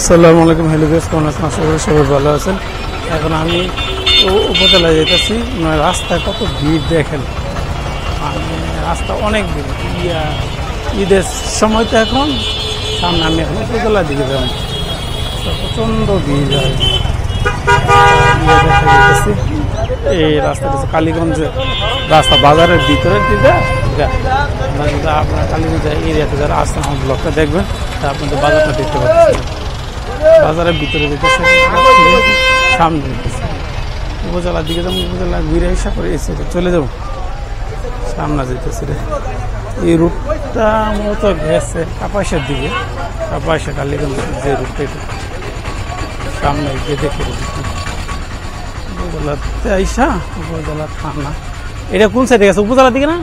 আসসালামু আলাইকুম। Hello viewers, কেমন আছেন? আশা করি সবাই ভালো আছেন। এখন আমি উপজেলায় যেতেছি। রাস্তায় কত ভিড় দেখেন, মানে রাস্তা অনেক ভিড়। ঈদের সময় তো এখন সামনে, আমি এখন উপজেলার দিকে যাব, প্রচণ্ড ভিড় হয়। দেখা যেতেছি এই রাস্তাটা কালীগঞ্জের রাস্তা, বাজারের ভিতরের দিকে। আপনার কালীগঞ্জ এরিয়াতে যারা আসছেন আমার ব্লগটা দেখবেন, তা আপনাদের বাজারটা দেখতে পাচ্ছেন। বাজারের ভিতরে যেতেছে, সামনে যেতেছে উপজেলার দিকে যাবো। উপজেলা ঘুরে এসে করে এসে চলে যাবো, সামনে যেতেছে রে। এই রুটটা মূলত গেছে কাপাসের দিকে, কাপাসা কালীগঞ্জের যে রুটটা, এটা সামনে গিয়ে দেখে উপজেলাতে আইসা উপজেলা থানা। এটা কোন সাইডে গেছে? উপজেলার দিকে না,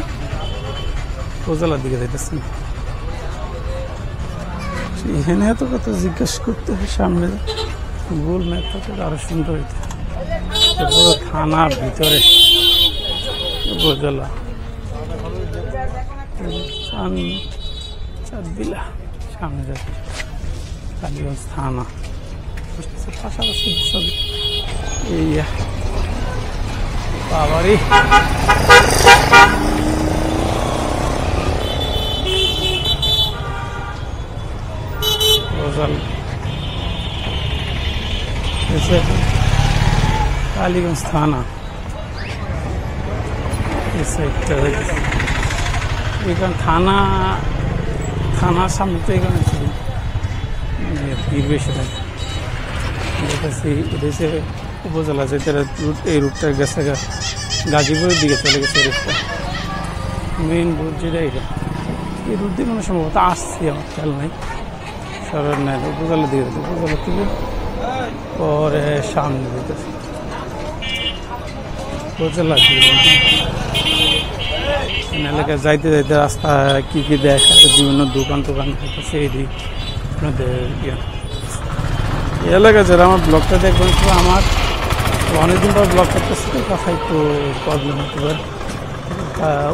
উপজেলার দিকে যাইতেছে। এখানে এত কথা জিজ্ঞেস করতে হয়, সামনে গুগল ম্যাপ থাকে আরো সুন্দর হইতে। পুরো থানার ভিতরে উপজেলা চাঁদবিলা, সামনে যাবে কালীগঞ্জ থানা, পাশাপাশি সব। এই বাবারই কালীগঞ্জ থানা এই সাইডটা। এখানে থানার সামনে তো এখানে ভিড় বেশি থাকে। এটা হচ্ছে উপজেলা যেটা রুট, এই রুটটা গেছে গাজীপুরের দিকে চলে গেছে। রুটটা মেইন রুট যেটা, এটা এই রুট দিয়ে কোনো সম্ভবত আসছি, আমার খেয়াল নাই। সরের নাই, উপজেলার দিকে যেতে, উপজেলা থেকে পরে সামনে যেতেছে উপজেলা এলাকায়। যাইতে যাইতে রাস্তা কি কি দেখা, বিভিন্ন দোকান থাকতেছে। এই আপনাদের এলাকায় যারা আমার ব্লগটা দেখবেন, তো আমার অনেকদিন পর ব্লগ করতেছে, তো কথা একটু প্রবলেম হতে পারে।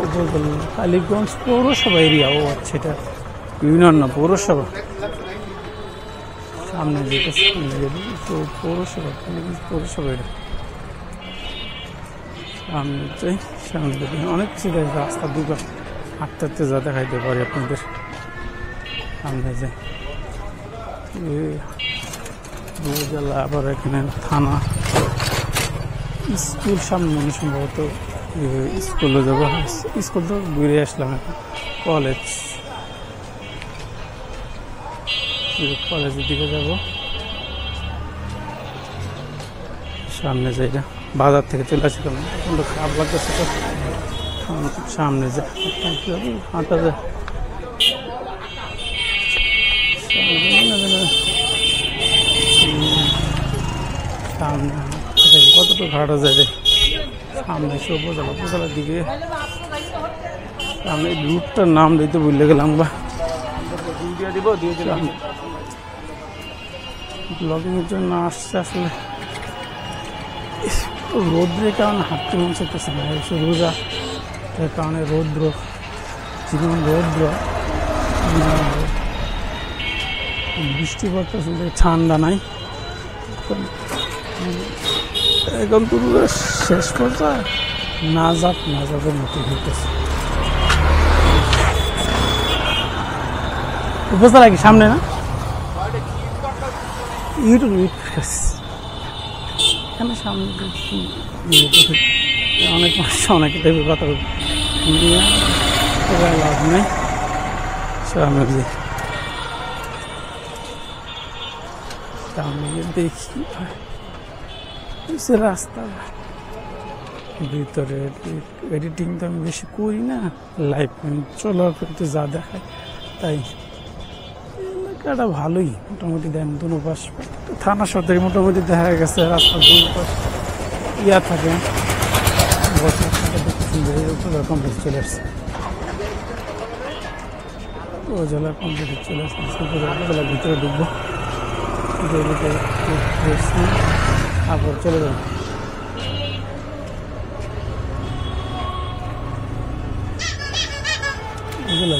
উপজেলা কালীগঞ্জ পৌরসভা এরিয়া, ও আচ্ছা, এটা ইউনিয়ন না, পৌরসভা। সামনে যেটা তো পৌরসভা, কালীগঞ্জ পৌরসভা। এটা সামনে চাই, সামনে অনেক কিছু দেখে, রাস্তার দুটো হাঁটতে হাঁটতে যা দেখাইতে পারি আপনাদের। সামনে যাই উপজেলা, আবার এখানে থানা, স্কুল সামনে সম্ভবত স্কুলে যাবো। স্কুল তো ঘুরে আসলাম, এখন কলেজের দিকে যাব। সামনে যাই, বাজার থেকে চলে আসি, কারণ এখন তো খারাপ লাগতেছে। তো সামনে যা হাঁটা যায়, সামনে কতটুকু হাঁটা যায় রে। সামনে এসে উপজেলার দিকে। আমি রুটটার নাম দিতে ভুলে গেলাম, বা ব্লগিংয়ের জন্য আসছে। আসলে রৌদ্রের কারণে হাঁটতে মন চাইতেছে না, রোজা এর কারণে রৌদ্র, জীবন রৌদ্র, বৃষ্টি পড়তেছে, ঠান্ডা নাই। এখন তো শেষ পর্যায়ে নাজাতের মতো হইতেছে। উপজেলা কি সামনে না? ইউটিউব এখানে সামনে অনেক মানুষ অনেক টাইপের কথা বলবে, লাভ নেই। সামনে দেখি রাস্তা ভিতরে। এডিটিং তো আমি বেশি করি না, লাইভ চলাফেরতে যা দেখায় তাই। এলাকাটা ভালোই মোটামুটি দেন, দুনো পাশ থানা সদরে মোটামুটি দেখা গেছে। রাস্তা দুনো পাশ থাকে, কমপ্লিট চলে আসছে, উপজেলা কমপ্লিট চলে আসছে। উপজেলার ভিতরে ঢুকবো, তারপর চলে যাবো। এগুলো